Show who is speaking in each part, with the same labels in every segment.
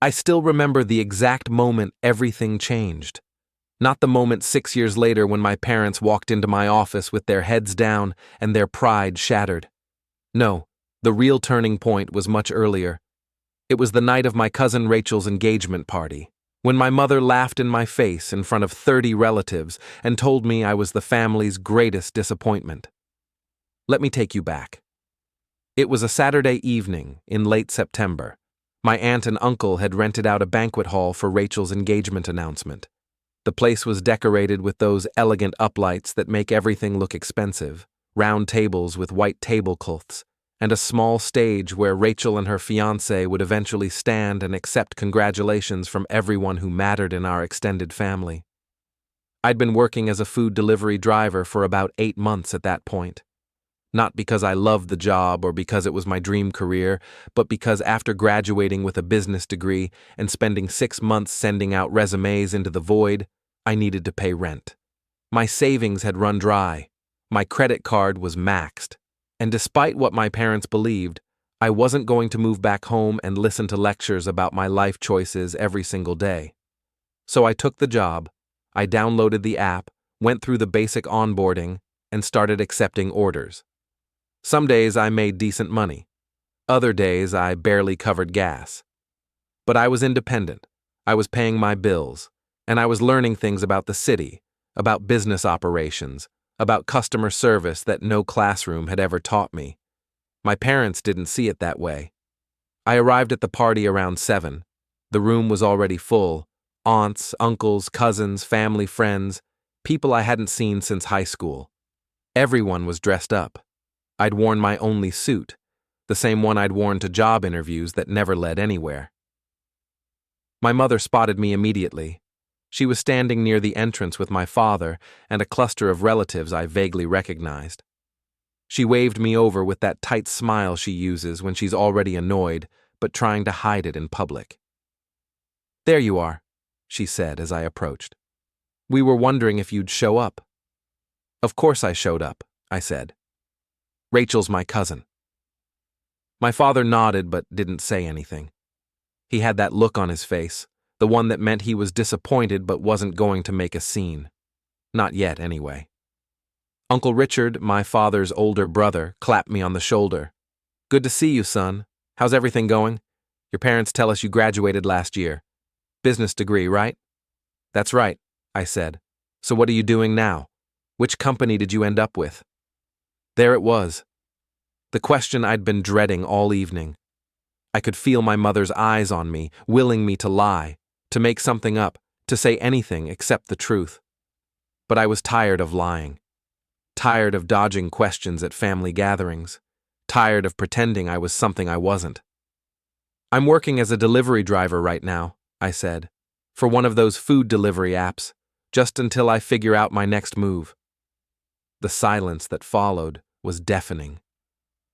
Speaker 1: I still remember the exact moment everything changed. Not the moment 6 years later when my parents walked into my office with their heads down and their pride shattered. No, the real turning point was much earlier. It was the night of my cousin Rachel's engagement party, when my mother laughed in my face in front of 30 relatives and told me I was the family's greatest disappointment. Let me take you back. It was a Saturday evening in late September. My aunt and uncle had rented out a banquet hall for Rachel's engagement announcement. The place was decorated with those elegant uplights that make everything look expensive, round tables with white tablecloths, and a small stage where Rachel and her fiancé would eventually stand and accept congratulations from everyone who mattered in our extended family. I'd been working as a food delivery driver for about 8 months at that point. Not because I loved the job or because it was my dream career, but because after graduating with a business degree and spending 6 months sending out resumes into the void, I needed to pay rent. My savings had run dry. My credit card was maxed. And despite what my parents believed, I wasn't going to move back home and listen to lectures about my life choices every single day. So I took the job, I downloaded the app, went through the basic onboarding, and started accepting orders. Some days I made decent money. Other days I barely covered gas. But I was independent. I was paying my bills. And I was learning things about the city, about business operations, about customer service that no classroom had ever taught me. My parents didn't see it that way. I arrived at the party around 7. The room was already full. Aunts, uncles, cousins, family, friends, people I hadn't seen since high school. Everyone was dressed up. I'd worn my only suit, the same one I'd worn to job interviews that never led anywhere. My mother spotted me immediately. She was standing near the entrance with my father and a cluster of relatives I vaguely recognized. She waved me over with that tight smile she uses when she's already annoyed, but trying to hide it in public. "There you are," she said as I approached. "We were wondering if you'd show up." "Of course I showed up," I said. "Rachel's my cousin." My father nodded but didn't say anything. He had that look on his face, the one that meant he was disappointed but wasn't going to make a scene. Not yet, anyway. Uncle Richard, my father's older brother, clapped me on the shoulder. "Good to see you, son. How's everything going? Your parents tell us you graduated last year. Business degree, right?" "That's right," I said. "So what are you doing now? Which company did you end up with?" There it was. The question I'd been dreading all evening. I could feel my mother's eyes on me, willing me to lie, to make something up, to say anything except the truth. But I was tired of lying. Tired of dodging questions at family gatherings. Tired of pretending I was something I wasn't. "I'm working as a delivery driver right now," I said, "for one of those food delivery apps, just until I figure out my next move." The silence that followed was deafening.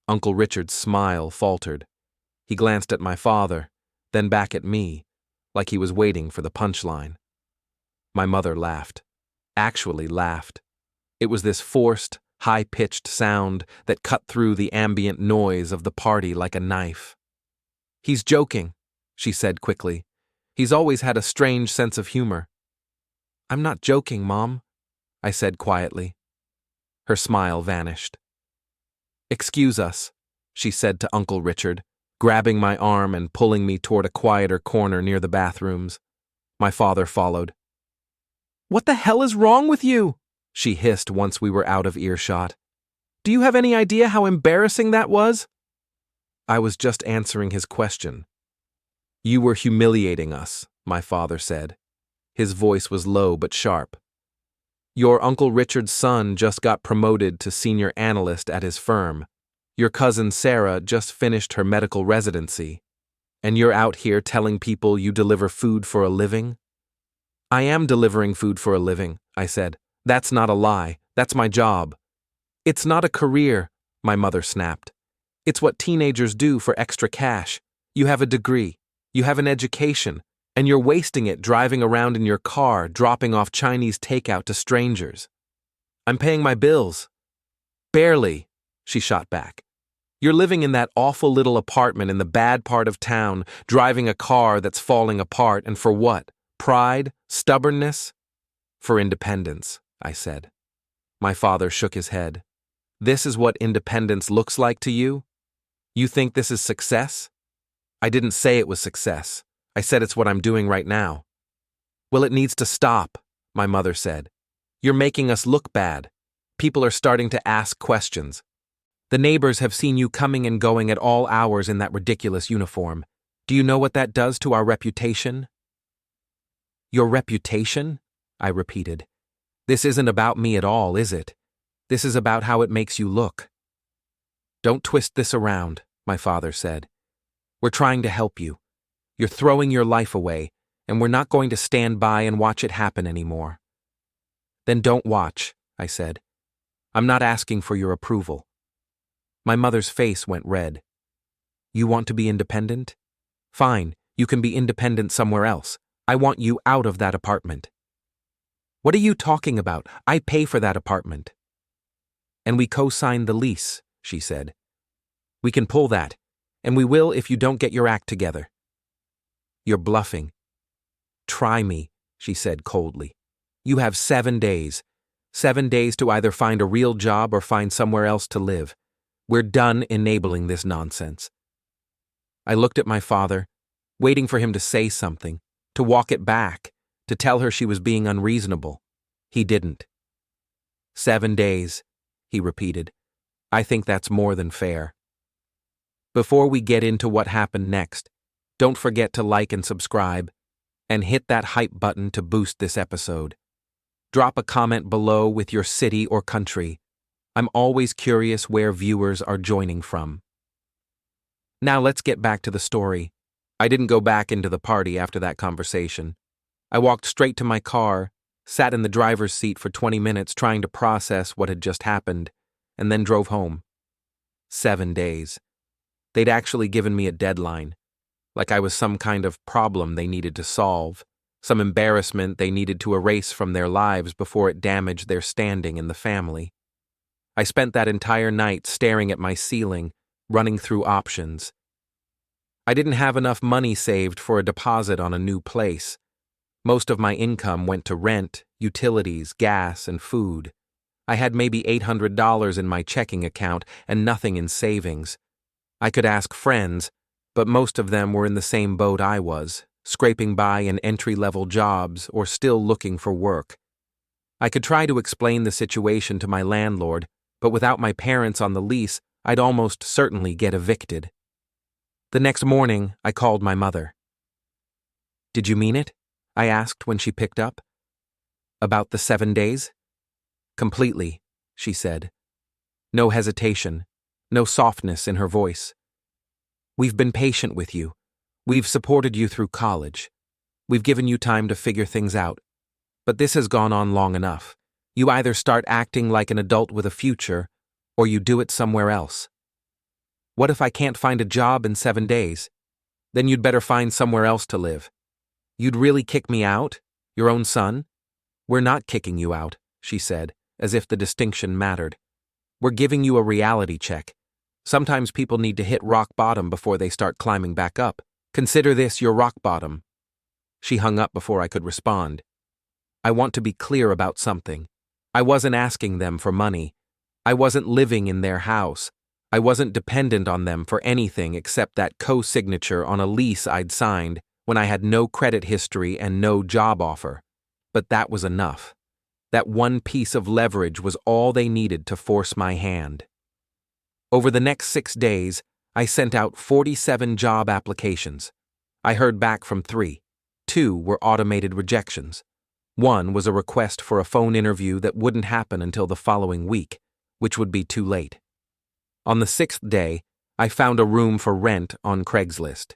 Speaker 1: Uncle Richard's smile faltered. He glanced at my father, then back at me, like he was waiting for the punchline. My mother laughed. Actually laughed. It was this forced, high-pitched sound that cut through the ambient noise of the party like a knife. "He's joking," she said quickly. "He's always had a strange sense of humor." "I'm not joking, Mom," I said quietly. Her smile vanished. "Excuse us," she said to Uncle Richard, grabbing my arm and pulling me toward a quieter corner near the bathrooms. My father followed. "What the hell is wrong with you?" she hissed once we were out of earshot. "Do you have any idea how embarrassing that was?" I was just answering his question. "You were humiliating us," my father said. His voice was low but sharp. "Your Uncle Richard's son just got promoted to senior analyst at his firm. Your cousin Sarah just finished her medical residency. And you're out here telling people you deliver food for a living?" "I am delivering food for a living," I said. "That's not a lie. That's my job." "It's not a career," my mother snapped. "It's what teenagers do for extra cash. You have a degree. You have an education. And you're wasting it driving around in your car, dropping off Chinese takeout to strangers." "I'm paying my bills." "Barely," she shot back. You're living in that awful little apartment in the bad part of town, driving a car that's falling apart, and for what? Pride? Stubbornness? For independence, I said. My father shook his head. This is what independence looks like to you? You think this is success? I didn't say it was success. I said it's what I'm doing right now. Well, it needs to stop, my mother said. You're making us look bad. People are starting to ask questions. The neighbors have seen you coming and going at all hours in that ridiculous uniform. Do you know what that does to our reputation? Your reputation? I repeated. This isn't about me at all, is it? This is about how it makes you look. Don't twist this around, my father said. We're trying to help you. You're throwing your life away, and we're not going to stand by and watch it happen anymore. Then don't watch, I said. I'm not asking for your approval. My mother's face went red. You want to be independent? Fine, you can be independent somewhere else. I want you out of that apartment. What are you talking about? I pay for that apartment. And we co-signed the lease, she said. We can pull that, and we will if you don't get your act together. You're bluffing. Try me, she said coldly. You have 7 days. 7 days to either find a real job or find somewhere else to live. We're done enabling this nonsense. I looked at my father, waiting for him to say something, to walk it back, to tell her she was being unreasonable. He didn't. 7 days, he repeated. I think that's more than fair. Before we get into what happened next, don't forget to like and subscribe, and hit that hype button to boost this episode. Drop a comment below with your city or country. I'm always curious where viewers are joining from. Now let's get back to the story. I didn't go back into the party after that conversation. I walked straight to my car, sat in the driver's seat for 20 minutes trying to process what had just happened, and then drove home. 7 days. They'd actually given me a deadline, like I was some kind of problem they needed to solve, some embarrassment they needed to erase from their lives before it damaged their standing in the family. I spent that entire night staring at my ceiling, running through options. I didn't have enough money saved for a deposit on a new place. Most of my income went to rent, utilities, gas, and food. I had maybe $800 in my checking account and nothing in savings. I could ask friends, but most of them were in the same boat I was, scraping by in entry-level jobs or still looking for work. I could try to explain the situation to my landlord, but without my parents on the lease, I'd almost certainly get evicted. The next morning, I called my mother. Did you mean it? I asked when she picked up. About the 7 days? Completely, she said. No hesitation, no softness in her voice. We've been patient with you. We've supported you through college. We've given you time to figure things out. But this has gone on long enough. You either start acting like an adult with a future, or you do it somewhere else. What if I can't find a job in 7 days? Then you'd better find somewhere else to live. You'd really kick me out? Your own son? We're not kicking you out, she said, as if the distinction mattered. We're giving you a reality check. Sometimes people need to hit rock bottom before they start climbing back up. Consider this your rock bottom. She hung up before I could respond. I want to be clear about something. I wasn't asking them for money. I wasn't living in their house. I wasn't dependent on them for anything except that co-signature on a lease I'd signed when I had no credit history and no job offer. But that was enough. That one piece of leverage was all they needed to force my hand. Over the next 6 days, I sent out 47 job applications. I heard back from 3. 2 were automated rejections. 1 was a request for a phone interview that wouldn't happen until the following week, which would be too late. On the 6th day, I found a room for rent on Craigslist.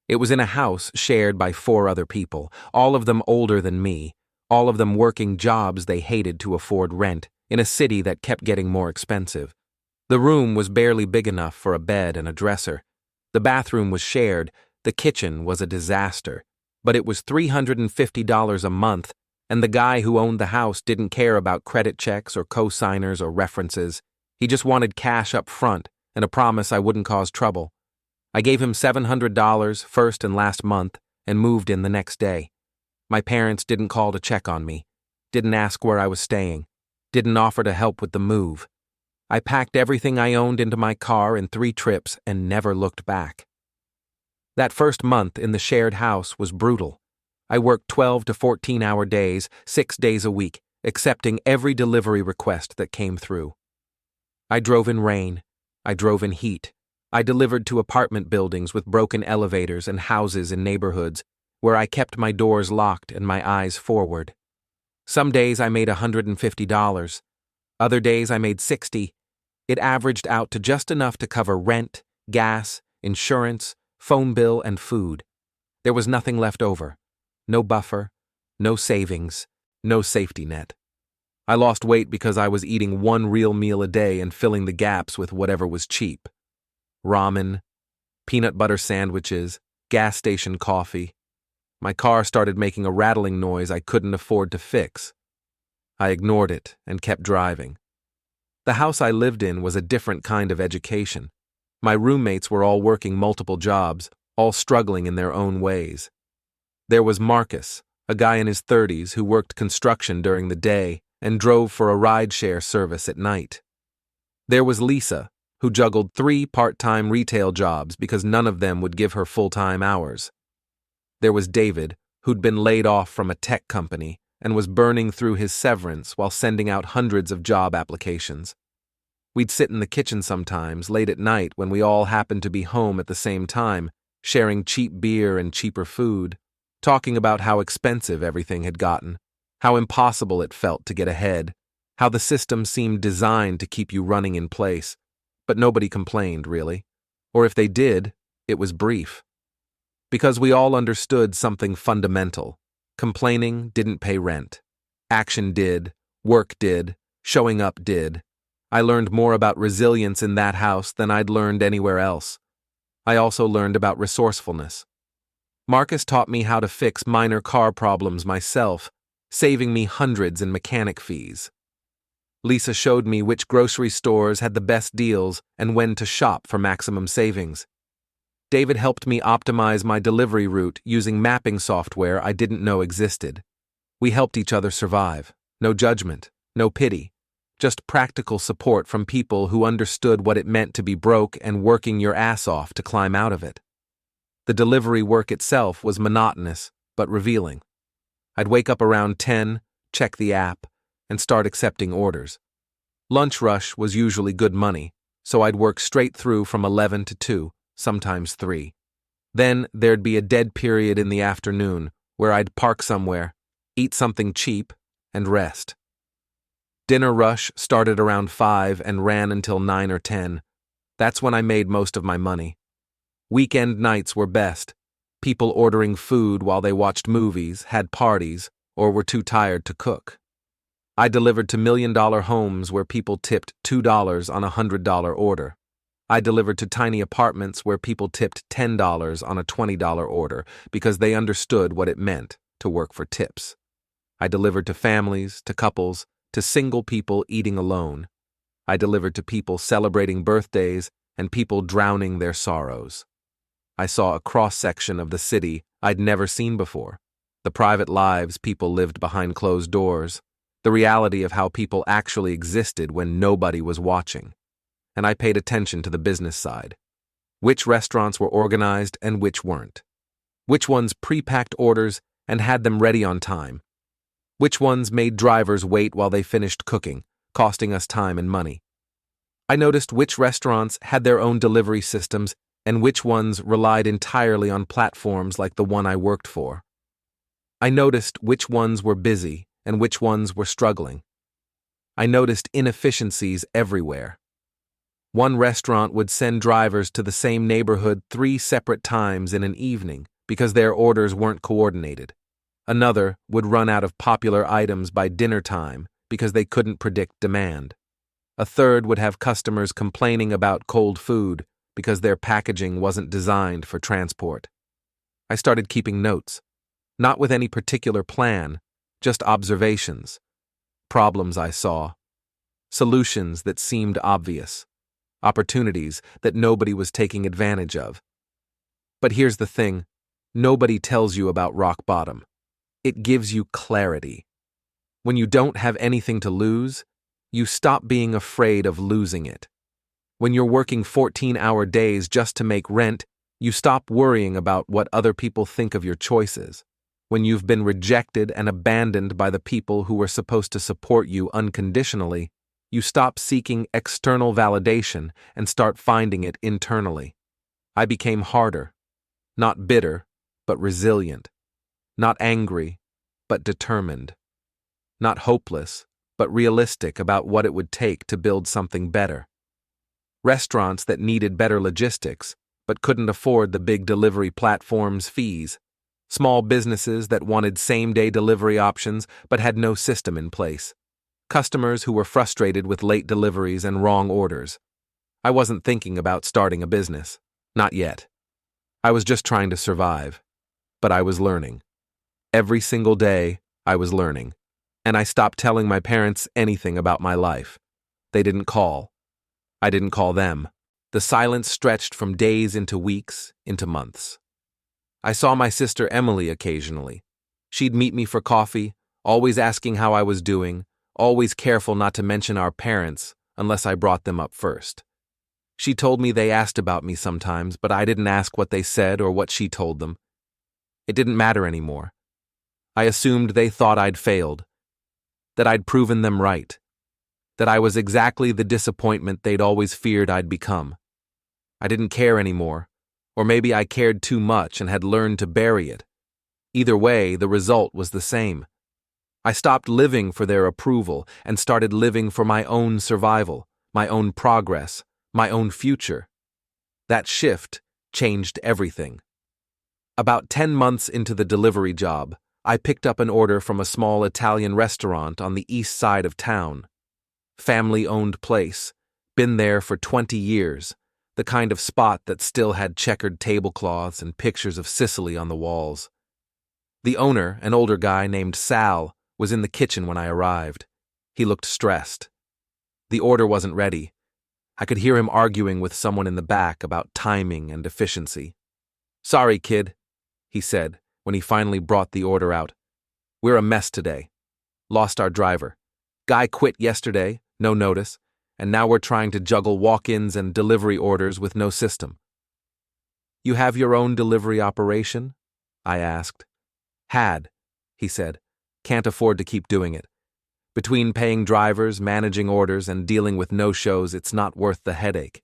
Speaker 1: It was in a house shared by 4 other people, all of them older than me, all of them working jobs they hated to afford rent, in a city that kept getting more expensive. The room was barely big enough for a bed and a dresser. The bathroom was shared, the kitchen was a disaster, but it was $350 a month, and the guy who owned the house didn't care about credit checks or co-signers or references. He just wanted cash up front, and a promise I wouldn't cause trouble. I gave him $700 first and last month and moved in the next day. My parents didn't call to check on me, didn't ask where I was staying, didn't offer to help with the move. I packed everything I owned into my car in 3 trips and never looked back. That first month in the shared house was brutal. I worked 12 to 14-hour days, 6 days a week, accepting every delivery request that came through. I drove in rain. I drove in heat. I delivered to apartment buildings with broken elevators and houses in neighborhoods where I kept my doors locked and my eyes forward. Some days I made $150. Other days I made $60. It averaged out to just enough to cover rent, gas, insurance, phone bill, and food. There was nothing left over. No buffer, no savings, no safety net. I lost weight because I was eating 1 real meal a day and filling the gaps with whatever was cheap. Ramen, peanut butter sandwiches, gas station coffee. My car started making a rattling noise I couldn't afford to fix. I ignored it and kept driving. The house I lived in was a different kind of education. My roommates were all working multiple jobs, all struggling in their own ways. There was Marcus, a guy in his 30s who worked construction during the day and drove for a rideshare service at night. There was Lisa, who juggled 3 part-time retail jobs because none of them would give her full-time hours. There was David, who'd been laid off from a tech company and was burning through his severance while sending out hundreds of job applications. We'd sit in the kitchen sometimes, late at night when we all happened to be home at the same time, sharing cheap beer and cheaper food, talking about how expensive everything had gotten, how impossible it felt to get ahead, how the system seemed designed to keep you running in place. But nobody complained, really. Or if they did, it was brief. Because we all understood something fundamental. Complaining didn't pay rent. Action did. Work did. Showing up did. I learned more about resilience in that house than I'd learned anywhere else. I also learned about resourcefulness. Marcus taught me how to fix minor car problems myself, saving me hundreds in mechanic fees. Lisa showed me which grocery stores had the best deals and when to shop for maximum savings. David helped me optimize my delivery route using mapping software I didn't know existed. We helped each other survive. No judgment, no pity, just practical support from people who understood what it meant to be broke and working your ass off to climb out of it. The delivery work itself was monotonous, but revealing. I'd wake up around 10, check the app, and start accepting orders. Lunch rush was usually good money, so I'd work straight through from 11 to 2, sometimes 3. Then there'd be a dead period in the afternoon where I'd park somewhere, eat something cheap, and rest. Dinner rush started around 5 and ran until 9 or 10. That's when I made most of my money. Weekend nights were best. People ordering food while they watched movies, had parties, or were too tired to cook. I delivered to million-dollar homes where people tipped $2 on a $100 order. I delivered to tiny apartments where people tipped $10 on a $20 order because they understood what it meant to work for tips. I delivered to families, to couples, to single people eating alone. I delivered to people celebrating birthdays and people drowning their sorrows. I saw a cross-section of the city I'd never seen before, the private lives people lived behind closed doors, the reality of how people actually existed when nobody was watching. And I paid attention to the business side. Which restaurants were organized and which weren't. Which ones pre-packed orders and had them ready on time. Which ones made drivers wait while they finished cooking, costing us time and money. I noticed which restaurants had their own delivery systems and which ones relied entirely on platforms like the one I worked for. I noticed which ones were busy and which ones were struggling. I noticed inefficiencies everywhere. One restaurant would send drivers to the same neighborhood 3 separate times in an evening because their orders weren't coordinated. Another would run out of popular items by dinner time because they couldn't predict demand. A third would have customers complaining about cold food because their packaging wasn't designed for transport. I started keeping notes, not with any particular plan, just observations, problems I saw, solutions that seemed obvious. opportunities that nobody was taking advantage of. But here's the thing, nobody tells you about rock bottom. It gives you clarity. When you don't have anything to lose, you stop being afraid of losing it. When you're working 14-hour days just to make rent, you stop worrying about what other people think of your choices. When you've been rejected and abandoned by the people who were supposed to support you unconditionally, you stop seeking external validation and start finding it internally. I became harder, not bitter, but resilient, not angry, but determined, not hopeless, but realistic about what it would take to build something better. Restaurants that needed better logistics, but couldn't afford the big delivery platforms' fees. Small businesses that wanted same-day delivery options but had no system in place. Customers who were frustrated with late deliveries and wrong orders. I wasn't thinking about starting a business. Not yet. I was just trying to survive. But I was learning. Every single day, I was learning. And I stopped telling my parents anything about my life. They didn't call. I didn't call them. The silence stretched from days into weeks, into months. I saw my sister Emily occasionally. She'd meet me for coffee, always asking how I was doing, always careful not to mention our parents unless I brought them up first. She told me they asked about me sometimes, but I didn't ask what they said or what she told them. It didn't matter anymore. I assumed they thought I'd failed, that I'd proven them right, that I was exactly the disappointment they'd always feared I'd become. I didn't care anymore, or maybe I cared too much and had learned to bury it. Either way, the result was the same. I stopped living for their approval and started living for my own survival, my own progress, my own future. That shift changed everything. About 10 months into the delivery job, I picked up an order from a small Italian restaurant on the east side of town. Family-owned place, been there for 20 years, the kind of spot that still had checkered tablecloths and pictures of Sicily on the walls. The owner, an older guy named Sal, was in the kitchen when I arrived. He looked stressed. The order wasn't ready. I could hear him arguing with someone in the back about timing and efficiency. "Sorry, kid," he said when he finally brought the order out. "We're a mess today. Lost our driver. Guy quit yesterday, no notice, and now we're trying to juggle walk-ins and delivery orders with no system." "You have your own delivery operation?" I asked. "Had," he said. "Can't afford to keep doing it. Between paying drivers, managing orders, and dealing with no-shows, it's not worth the headache.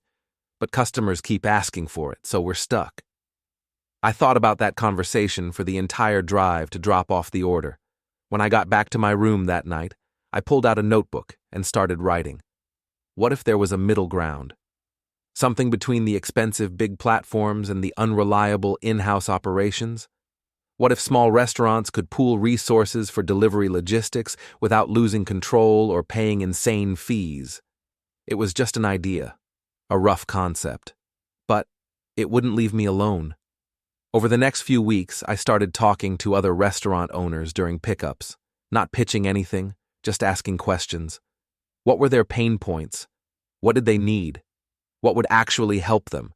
Speaker 1: But customers keep asking for it, so we're stuck." I thought about that conversation for the entire drive to drop off the order. When I got back to my room that night, I pulled out a notebook and started writing. What if there was a middle ground? Something between the expensive big platforms and the unreliable in-house operations? What if small restaurants could pool resources for delivery logistics without losing control or paying insane fees? It was just an idea, a rough concept. But it wouldn't leave me alone. Over the next few weeks, I started talking to other restaurant owners during pickups, not pitching anything, just asking questions. What were their pain points? What did they need? What would actually help them?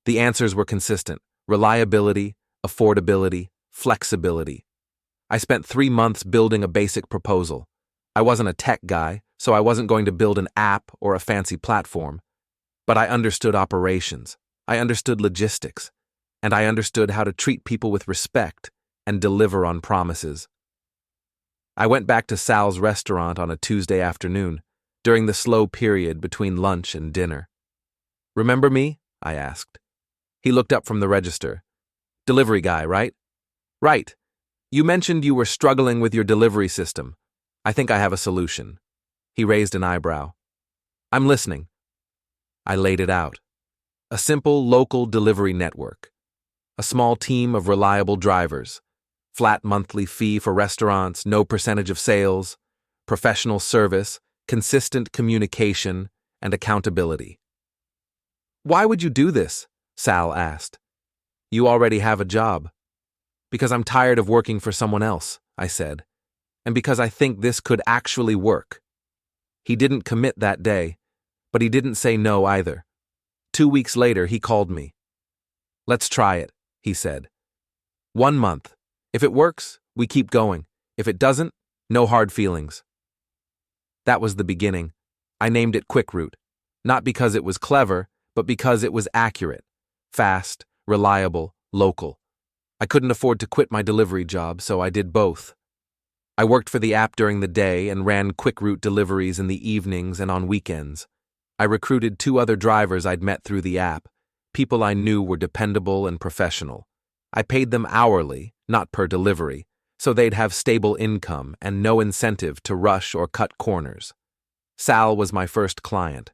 Speaker 1: The answers were consistent: reliability, affordability, flexibility. I spent 3 months building a basic proposal. I wasn't a tech guy, so I wasn't going to build an app or a fancy platform. But I understood operations, I understood logistics, and I understood how to treat people with respect and deliver on promises. I went back to Sal's restaurant on a Tuesday afternoon, during the slow period between lunch and dinner. "Remember me?" I asked. He looked up from the register. "Delivery guy, right?" "Right. You mentioned you were struggling with your delivery system. I think I have a solution." He raised an eyebrow. "I'm listening." I laid it out. A simple local delivery network. A small team of reliable drivers. Flat monthly fee for restaurants, no percentage of sales. Professional service, consistent communication, and accountability. "Why would you do this?" Sal asked. "You already have a job." "Because I'm tired of working for someone else," I said, "and because I think this could actually work." He didn't commit that day, But he didn't say no either. 2 weeks later, he called me. "Let's try it," he said. "1 month. If it works, we keep going. If it doesn't, no hard feelings." That was the beginning. I named it Quick Route, not because it was clever, but because it was accurate, fast, reliable, local. I couldn't afford to quit my delivery job, so I did both. I worked for the app during the day and ran Quick Route deliveries in the evenings and on weekends. I recruited 2 other drivers I'd met through the app, people I knew were dependable and professional. I paid them hourly, not per delivery, so they'd have stable income and no incentive to rush or cut corners. Sal was my first client.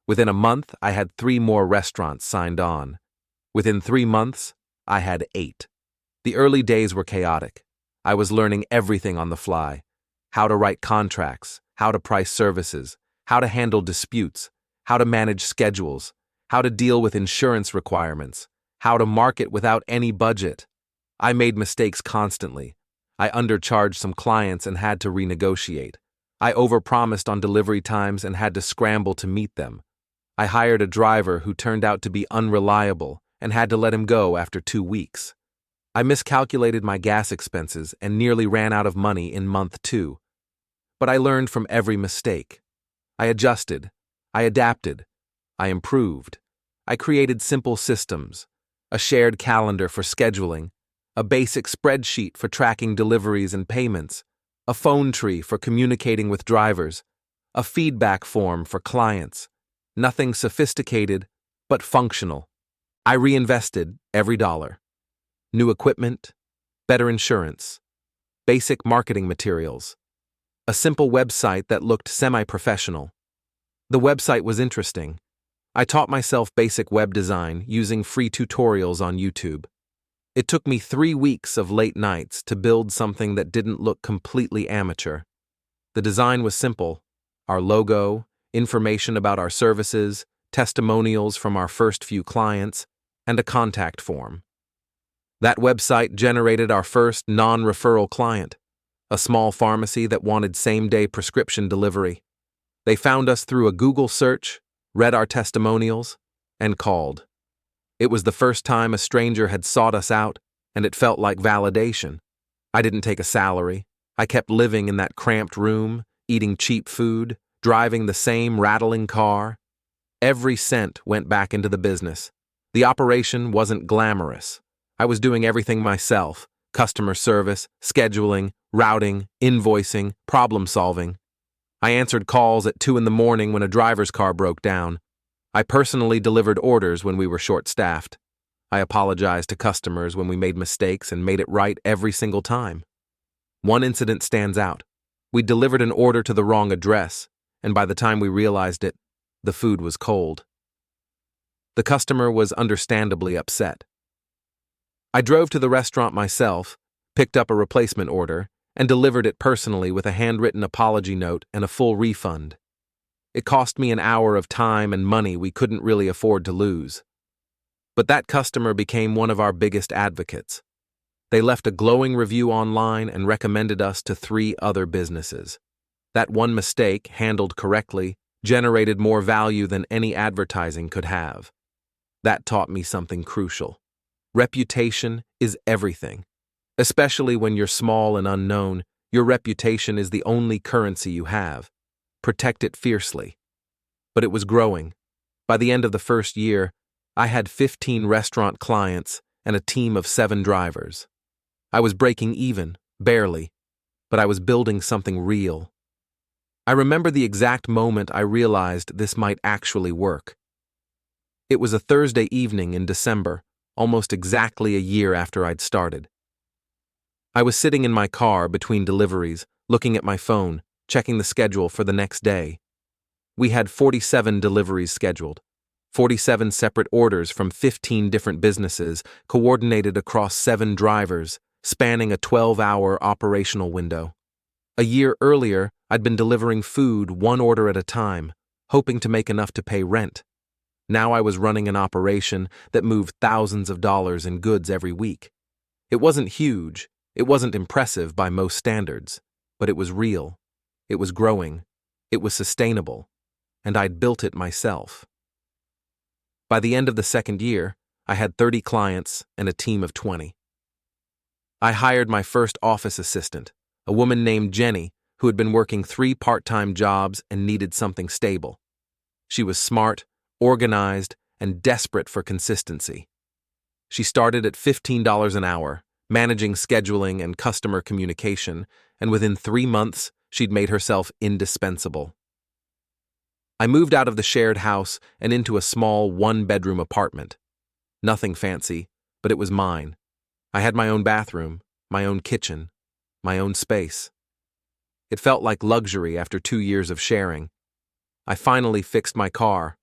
Speaker 1: Within a month, I had 3 more restaurants signed on. Within 3 months, I had 8. The early days were chaotic. I was learning everything on the fly: how to write contracts, how to price services, how to handle disputes, how to manage schedules, how to deal with insurance requirements, how to market without any budget. I made mistakes constantly. I undercharged some clients and had to renegotiate. I overpromised on delivery times and had to scramble to meet them. I hired a driver who turned out to be unreliable and had to let him go after 2 weeks. I miscalculated my gas expenses and nearly ran out of money in month 2. But I learned from every mistake. I adjusted. I adapted. I improved. I created simple systems: a shared calendar for scheduling, a basic spreadsheet for tracking deliveries and payments, a phone tree for communicating with drivers, a feedback form for clients. Nothing sophisticated, but functional. I reinvested every dollar. New equipment, better insurance, basic marketing materials, a simple website that looked semi-professional. The website was interesting. I taught myself basic web design using free tutorials on YouTube. It took me 3 weeks of late nights to build something that didn't look completely amateur. The design was simple: our logo, information about our services, testimonials from our first few clients, and a contact form. That website generated our first non-referral client, a small pharmacy that wanted same-day prescription delivery. They found us through a Google search, read our testimonials, and called. It was the first time a stranger had sought us out, and it felt like validation. I didn't take a salary. I kept living in that cramped room, eating cheap food, driving the same rattling car. Every cent went back into the business. The operation wasn't glamorous. I was doing everything myself: customer service, scheduling, routing, invoicing, problem solving. I answered calls at 2 a.m. when a driver's car broke down. I personally delivered orders when we were short-staffed. I apologized to customers when we made mistakes and made it right every single time. One incident stands out. We delivered an order to the wrong address, and by the time we realized it, the food was cold. The customer was understandably upset. I drove to the restaurant myself, picked up a replacement order, and delivered it personally with a handwritten apology note and a full refund. It cost me an hour of time and money we couldn't really afford to lose. But that customer became one of our biggest advocates. They left a glowing review online and recommended us to 3 other businesses. That one mistake, handled correctly, generated more value than any advertising could have. That taught me something crucial. Reputation is everything. Especially when you're small and unknown, your reputation is the only currency you have. Protect it fiercely. But it was growing. By the end of the first year, I had 15 restaurant clients and a team of 7 drivers. I was breaking even, barely, but I was building something real. I remember the exact moment I realized this might actually work. It was a Thursday evening in December, almost exactly a year after I'd started. I was sitting in my car between deliveries, looking at my phone, checking the schedule for the next day. We had 47 deliveries scheduled, 47 separate orders from 15 different businesses, coordinated across 7 drivers, spanning a 12-hour operational window. A year earlier, I'd been delivering food 1 order at a time, hoping to make enough to pay rent. Now I was running an operation that moved thousands of dollars in goods every week. It wasn't huge, it wasn't impressive by most standards, but it was real. It was growing. It was sustainable. and I'd built it myself. By the end of the second year, I had 30 clients and a team of 20. I hired my first office assistant, a woman named Jenny, who had been working 3 part-time jobs and needed something stable. She was smart, organized, and desperate for consistency. She started at $15 an hour, managing scheduling and customer communication, and within 3 months, she'd made herself indispensable. I moved out of the shared house and into a small 1-bedroom apartment. Nothing fancy, but it was mine. I had my own bathroom, my own kitchen, my own space. It felt like luxury after 2 years of sharing. I finally fixed my car,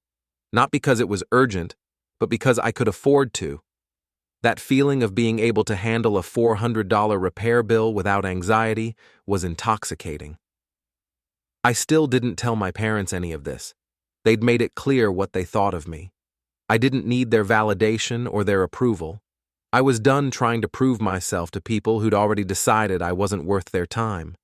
Speaker 1: not because it was urgent, but because I could afford to. That feeling of being able to handle a $400 repair bill without anxiety was intoxicating. I still didn't tell my parents any of this. They'd made it clear what they thought of me. I didn't need their validation or their approval. I was done trying to prove myself to people who'd already decided I wasn't worth their time.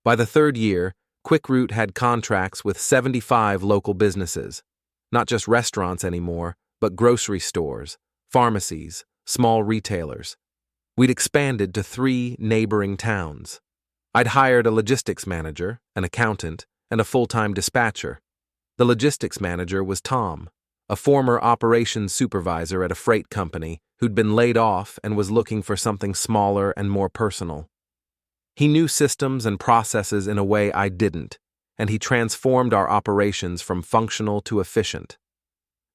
Speaker 1: By the 3rd year, QuickRoute had contracts with 75 local businesses. Not just restaurants anymore, but grocery stores, pharmacies, small retailers. We'd expanded to 3 neighboring towns. I'd hired a logistics manager, an accountant, and a full-time dispatcher. The logistics manager was Tom, a former operations supervisor at a freight company who'd been laid off and was looking for something smaller and more personal. He knew systems and processes in a way I didn't, and he transformed our operations from functional to efficient.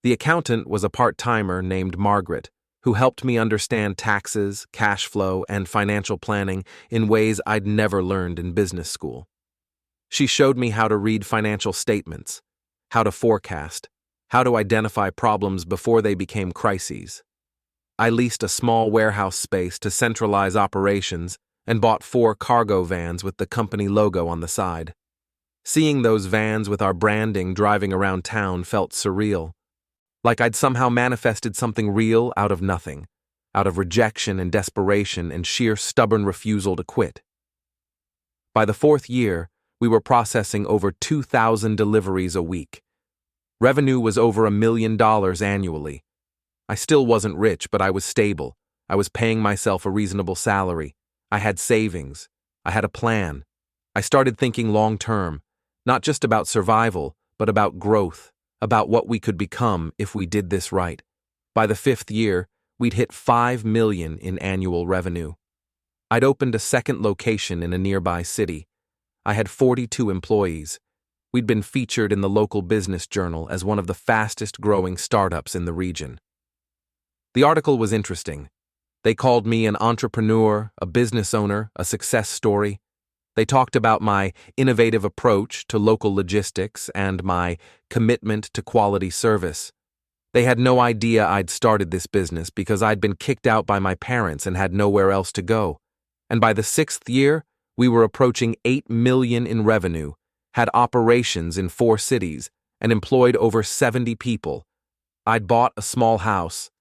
Speaker 1: The accountant was a part-timer named Margaret, who helped me understand taxes, cash flow, and financial planning in ways I'd never learned in business school. She showed me how to read financial statements, how to forecast, how to identify problems before they became crises. I leased a small warehouse space to centralize operations and bought 4 cargo vans with the company logo on the side. Seeing those vans with our branding driving around town felt surreal. Like I'd somehow manifested something real out of nothing, out of rejection and desperation and sheer stubborn refusal to quit. By the 4th year, we were processing over 2,000 deliveries a week. Revenue was over $1 million annually. I still wasn't rich, but I was stable. I was paying myself a reasonable salary. I had savings. I had a plan. I started thinking long-term, not just about survival, but about growth, about what we could become if we did this right. By the 5th year, we'd hit $5 million in annual revenue. I'd opened a second location in a nearby city. I had 42 employees. We'd been featured in the local business journal as one of the fastest-growing startups in the region. The article was interesting. They called me an entrepreneur, a business owner, a success story. They talked about my innovative approach to local logistics and my commitment to quality service. They had no idea I'd started this business because I'd been kicked out by my parents and had nowhere else to go. And by the 6th year, we were approaching $8 million in revenue, had operations in 4 cities, and employed over 70 people. I'd bought a small house.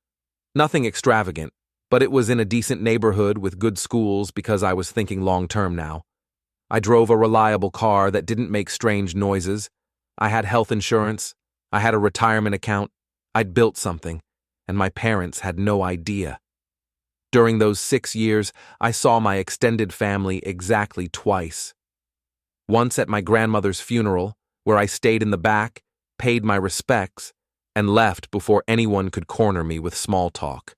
Speaker 1: Nothing extravagant, but it was in a decent neighborhood with good schools because I was thinking long-term now. I drove a reliable car that didn't make strange noises. I had health insurance. I had a retirement account. I'd built something, and my parents had no idea. During those 6 years, I saw my extended family exactly twice. Once at my grandmother's funeral, where I stayed in the back, paid my respects, and left before anyone could corner me with small talk.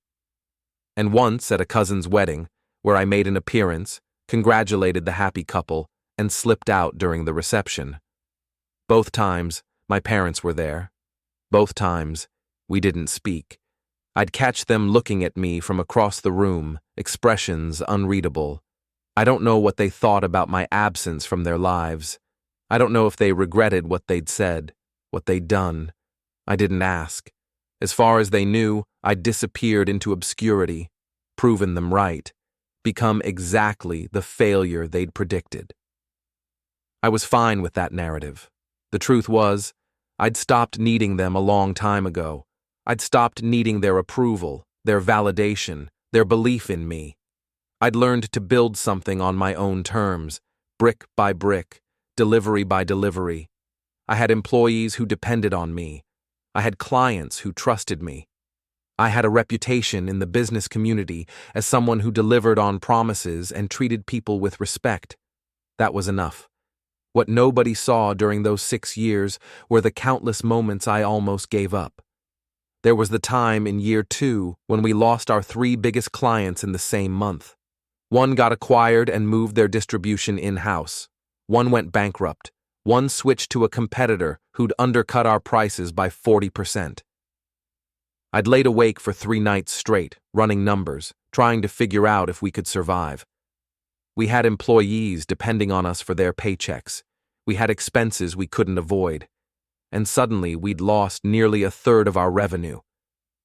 Speaker 1: And once at a cousin's wedding, where I made an appearance, congratulated the happy couple, and slipped out during the reception. Both times, my parents were there. Both times, we didn't speak. I'd catch them looking at me from across the room, expressions unreadable. I don't know what they thought about my absence from their lives. I don't know if they regretted what they'd said, what they'd done. I didn't ask. As far as they knew, I'd disappeared into obscurity, proven them right, become exactly the failure they'd predicted. I was fine with that narrative. The truth was, I'd stopped needing them a long time ago. I'd stopped needing their approval, their validation, their belief in me. I'd learned to build something on my own terms, brick by brick, delivery by delivery. I had employees who depended on me. I had clients who trusted me. I had a reputation in the business community as someone who delivered on promises and treated people with respect. That was enough. What nobody saw during those 6 years were the countless moments I almost gave up. There was the time in year 2 when we lost our 3 biggest clients in the same month. One got acquired and moved their distribution in-house. One went bankrupt. One switched to a competitor who'd undercut our prices by 40%. I'd laid awake for 3 nights straight, running numbers, trying to figure out if we could survive. We had employees depending on us for their paychecks. We had expenses we couldn't avoid. And suddenly we'd lost nearly a third of our revenue.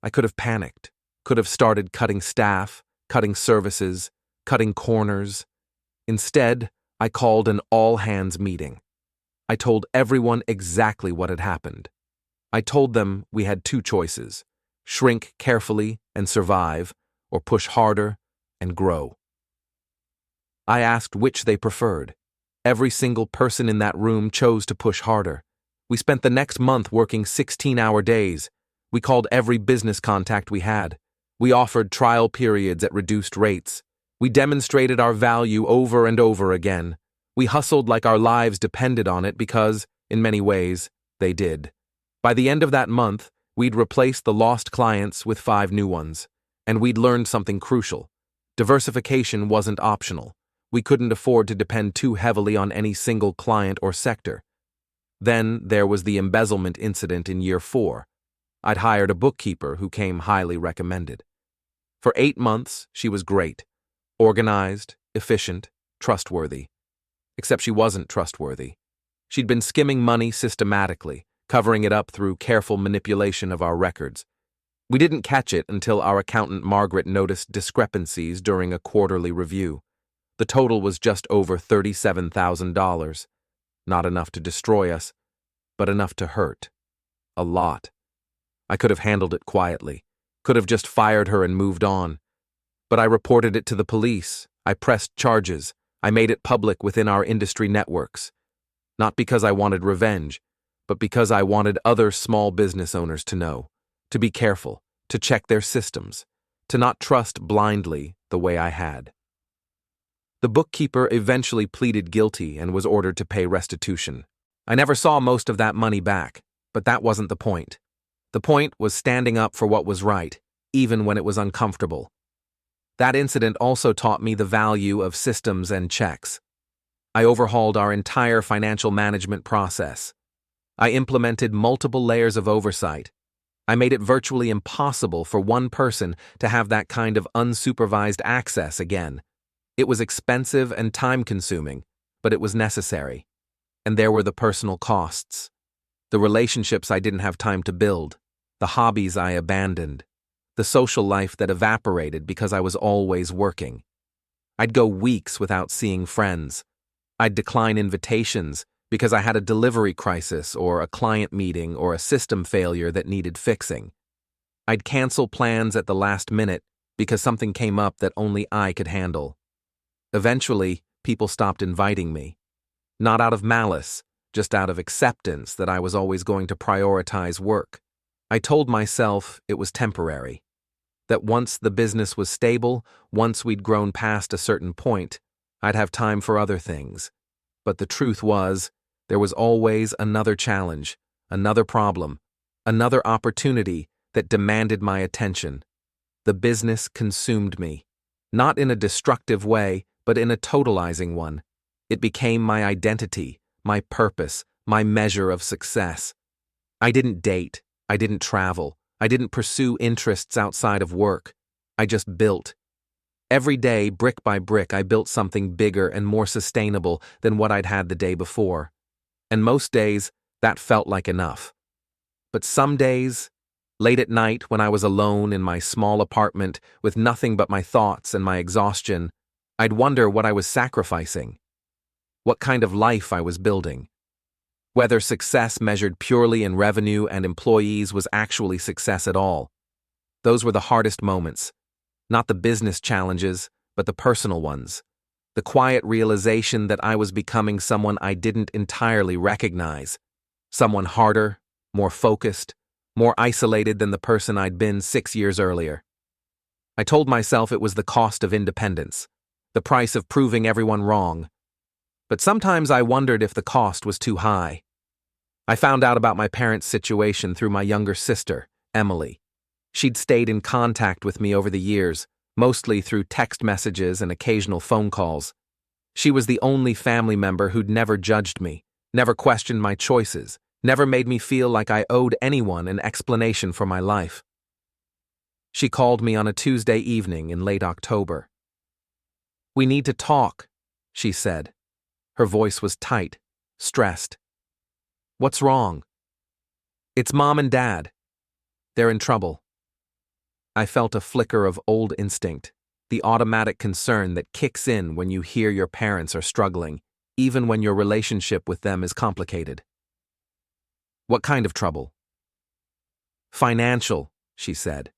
Speaker 1: I could have panicked, could have started cutting staff, cutting services, cutting corners. Instead, I called an all-hands meeting. I told everyone exactly what had happened. I told them we had 2 choices: shrink carefully and survive, or push harder and grow. I asked which they preferred. Every single person in that room chose to push harder. We spent the next month working 16-hour days. We called every business contact we had. We offered trial periods at reduced rates. We demonstrated our value over and over again. We hustled like our lives depended on it because, in many ways, they did. By the end of that month, we'd replaced the lost clients with 5 new ones. And we'd learned something crucial. Diversification wasn't optional. We couldn't afford to depend too heavily on any single client or sector. Then there was the embezzlement incident in year 4. I'd hired a bookkeeper who came highly recommended. For 8 months, she was great. Organized, efficient, trustworthy. Except she wasn't trustworthy. She'd been skimming money systematically, covering it up through careful manipulation of our records. We didn't catch it until our accountant Margaret noticed discrepancies during a quarterly review. The total was just over $37,000. Not enough to destroy us, but enough to hurt. A lot. I could have handled it quietly, could have just fired her and moved on. But I reported it to the police. I pressed charges. I made it public within our industry networks. Not because I wanted revenge, but because I wanted other small business owners to know, to be careful, to check their systems, to not trust blindly the way I had. The bookkeeper eventually pleaded guilty and was ordered to pay restitution. I never saw most of that money back, but that wasn't the point. The point was standing up for what was right, even when it was uncomfortable. That incident also taught me the value of systems and checks. I overhauled our entire financial management process. I implemented multiple layers of oversight. I made it virtually impossible for one person to have that kind of unsupervised access again. It was expensive and time-consuming, but it was necessary. And there were the personal costs. The relationships I didn't have time to build. The hobbies I abandoned. The social life that evaporated because I was always working. I'd go weeks without seeing friends. I'd decline invitations because I had a delivery crisis or a client meeting or a system failure that needed fixing. I'd cancel plans at the last minute because something came up that only I could handle. Eventually, people stopped inviting me. Not out of malice, just out of acceptance that I was always going to prioritize work. I told myself it was temporary. That once the business was stable, once we'd grown past a certain point, I'd have time for other things. But the truth was, there was always another challenge, another problem, another opportunity that demanded my attention. The business consumed me. Not in a destructive way, but in a totalizing one. It became my identity, my purpose, my measure of success. I didn't date. I didn't travel. I didn't pursue interests outside of work. I just built. Every day, brick by brick, I built something bigger and more sustainable than what I'd had the day before. And most days, that felt like enough. But some days, late at night when I was alone in my small apartment with nothing but my thoughts and my exhaustion, I'd wonder what I was sacrificing. What kind of life I was building. Whether success measured purely in revenue and employees was actually success at all. Those were the hardest moments. Not the business challenges, but the personal ones. The quiet realization that I was becoming someone I didn't entirely recognize. Someone harder, more focused, more isolated than the person I'd been 6 years earlier. I told myself it was the cost of independence, the price of proving everyone wrong. But sometimes I wondered if the cost was too high. I found out about my parents' situation through my younger sister, Emily. She'd stayed in contact with me over the years, mostly through text messages and occasional phone calls. She was the only family member who'd never judged me, never questioned my choices, never made me feel like I owed anyone an explanation for my life. She called me on a Tuesday evening in late October. "We need to talk," she said. Her voice was tight, stressed. "What's wrong?" "It's Mom and Dad. They're in trouble." I felt a flicker of old instinct, the automatic concern that kicks in when you hear your parents are struggling, even when your relationship with them is complicated. "What kind of trouble?" "Financial," she said.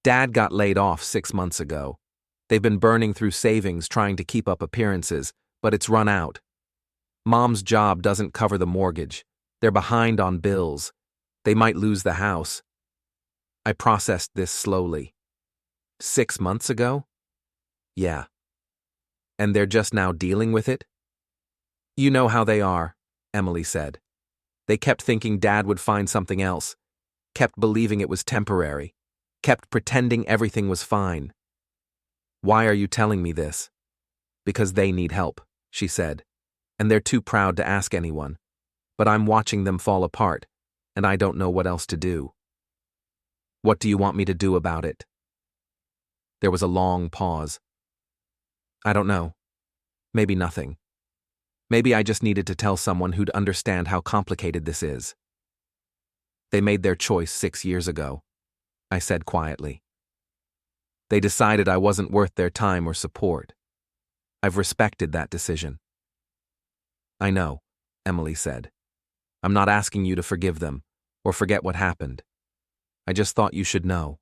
Speaker 1: "Dad got laid off 6 months ago. They've been burning through savings trying to keep up appearances, but it's run out. Mom's job doesn't cover the mortgage. They're behind on bills. They might lose the house." I processed this slowly. 6 months ago? Yeah. And they're just now dealing with it? "You know how they are," Emily said. "They kept thinking Dad would find something else, kept believing it was temporary, kept pretending everything was fine." "Why are you telling me this?" "Because they need help," she said, "and they're too proud to ask anyone. But I'm watching them fall apart, and I don't know what else to do." "What do you want me to do about it?" There was a long pause. "I don't know. Maybe nothing. Maybe I just needed to tell someone who'd understand how complicated this is." "They made their choice 6 years ago," I said quietly. "They decided I wasn't worth their time or support. I've respected that decision." "I know," Emily said. "I'm not asking you to forgive them or forget what happened. I just thought you should know."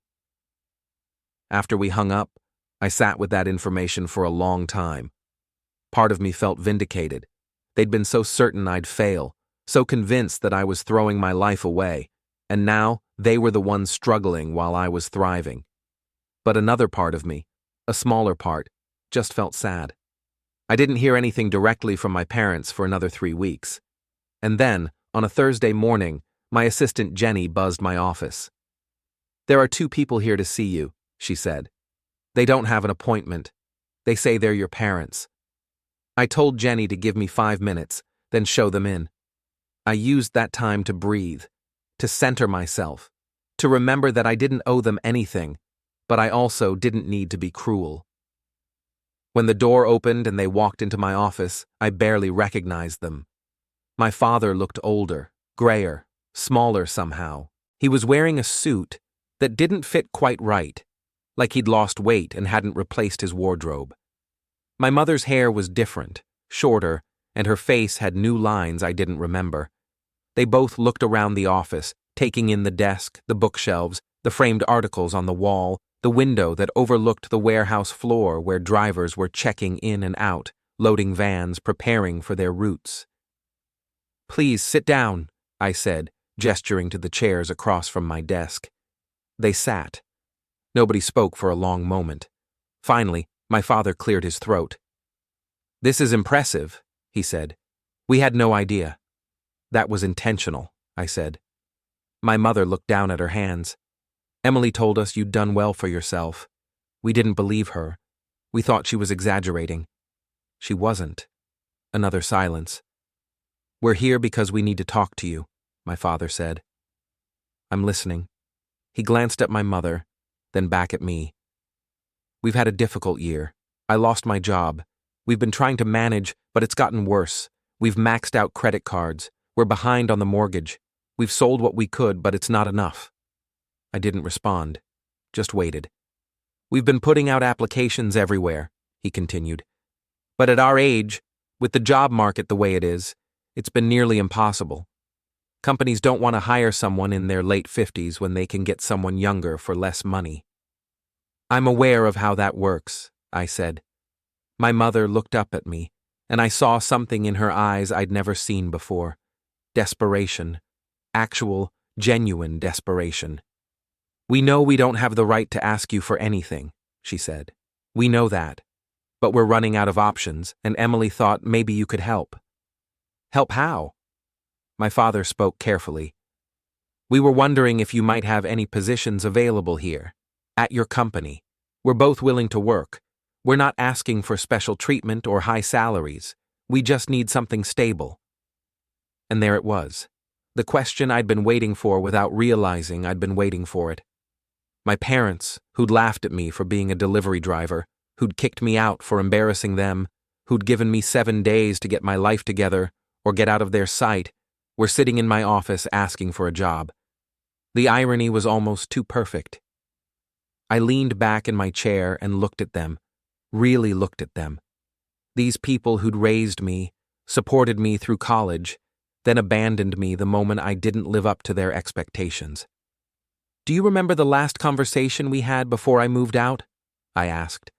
Speaker 1: After we hung up, I sat with that information for a long time. Part of me felt vindicated. They'd been so certain I'd fail, so convinced that I was throwing my life away, and now they were the ones struggling while I was thriving. But another part of me, a smaller part, just felt sad. I didn't hear anything directly from my parents for another 3 weeks. And then, on a Thursday morning, my assistant Jenny buzzed my office. "There are 2 people here to see you," she said. "They don't have an appointment. They say they're your parents." I told Jenny to give me 5 minutes, then show them in. I used that time to breathe, to center myself, to remember that I didn't owe them anything, but I also didn't need to be cruel. When the door opened and they walked into my office, I barely recognized them. My father looked older, grayer, smaller somehow. He was wearing a suit that didn't fit quite right, like he'd lost weight and hadn't replaced his wardrobe. My mother's hair was different, shorter, and her face had new lines I didn't remember. They both looked around the office, taking in the desk, the bookshelves, the framed articles on the wall, the window that overlooked the warehouse floor where drivers were checking in and out, loading vans, preparing for their routes. "Please sit down," I said, gesturing to the chairs across from my desk. They sat. Nobody spoke for a long moment. Finally, my father cleared his throat. "This is impressive," he said. "We had no idea." "That was intentional," I said. My mother looked down at her hands. "Emily told us you'd done well for yourself. We didn't believe her. We thought she was exaggerating." She wasn't. Another silence. "We're here because we need to talk to you," my father said. "I'm listening." He glanced at my mother, then back at me. "We've had a difficult year. I lost my job. We've been trying to manage, but it's gotten worse. We've maxed out credit cards. We're behind on the mortgage. We've sold what we could, but it's not enough." I didn't respond, just waited. "We've been putting out applications everywhere," he continued. "But at our age, with the job market the way it is, it's been nearly impossible. Companies don't want to hire someone in their late 50s when they can get someone younger for less money." "I'm aware of how that works," I said. My mother looked up at me, and I saw something in her eyes I'd never seen before. Desperation. Actual, genuine desperation. "We know we don't have the right to ask you for anything," she said. "We know that. But we're running out of options, and Emily thought maybe you could help." "Help how?" My father spoke carefully. "We were wondering if you might have any positions available here, at your company. We're both willing to work. We're not asking for special treatment or high salaries. We just need something stable." And there it was. The question I'd been waiting for without realizing I'd been waiting for it. My parents, who'd laughed at me for being a delivery driver, who'd kicked me out for embarrassing them, who'd given me 7 days to get my life together or get out of their sight, were sitting in my office asking for a job. The irony was almost too perfect. I leaned back in my chair and looked at them, really looked at them. These people who'd raised me, supported me through college, then abandoned me the moment I didn't live up to their expectations. "Do you remember the last conversation we had before I moved out?" I asked.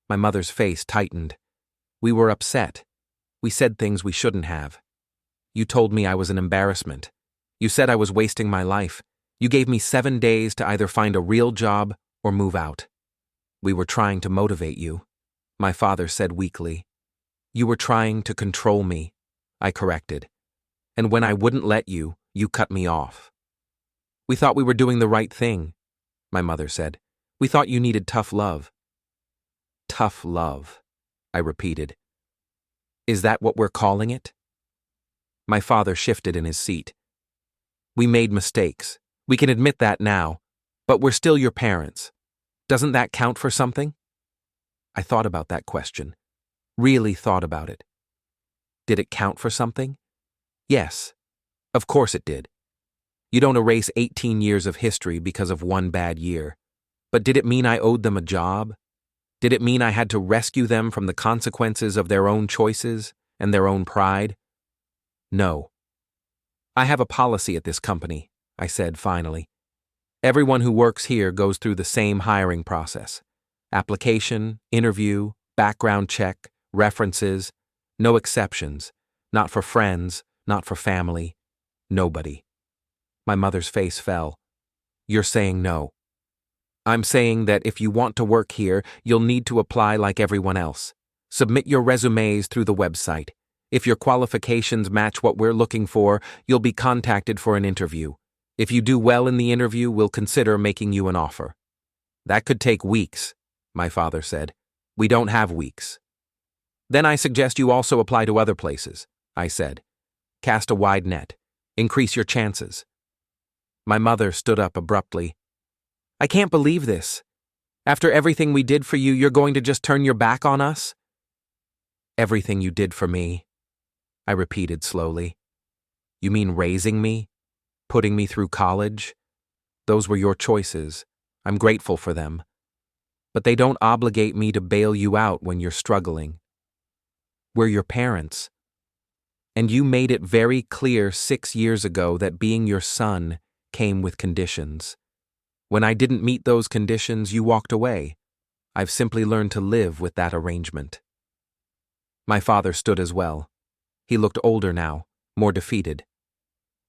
Speaker 1: My mother's face tightened. "We were upset. We said things we shouldn't have. You told me I was an embarrassment. You said I was wasting my life. You gave me 7 days to either find a real job or move out. We were trying to motivate you," my father said weakly. "You were trying to control me," I corrected. "And when I wouldn't let you, you cut me off." "We thought we were doing the right thing," my mother said. "We thought you needed tough love." "Tough love," I repeated. "Is that what we're calling it?" My father shifted in his seat. "We made mistakes. We can admit that now. But we're still your parents. Doesn't that count for something?" I thought about that question. Really thought about it. Did it count for something? Yes. Of course it did. You don't erase 18 years of history because of one bad year. But did it mean I owed them a job? Did it mean I had to rescue them from the consequences of their own choices and their own pride? No. "I have a policy at this company," I said finally. "Everyone who works here goes through the same hiring process. Application, interview, background check, references, no exceptions. Not for friends, not for family, nobody." My mother's face fell. "You're saying no." "I'm saying that if you want to work here, you'll need to apply like everyone else. Submit your resumes through the website. If your qualifications match what we're looking for, you'll be contacted for an interview. If you do well in the interview, we'll consider making you an offer." "That could take weeks," my father said. "We don't have weeks." "Then I suggest you also apply to other places," I said. "Cast a wide net. Increase your chances." My mother stood up abruptly. "I can't believe this. After everything we did for you, you're going to just turn your back on us?" "Everything you did for me," I repeated slowly. "You mean raising me? Putting me through college? Those were your choices. I'm grateful for them. But they don't obligate me to bail you out when you're struggling. We're your parents. And you made it very clear 6 years ago that being your son came with conditions. When I didn't meet those conditions, you walked away. I've simply learned to live with that arrangement." My father stood as well. He looked older now, more defeated.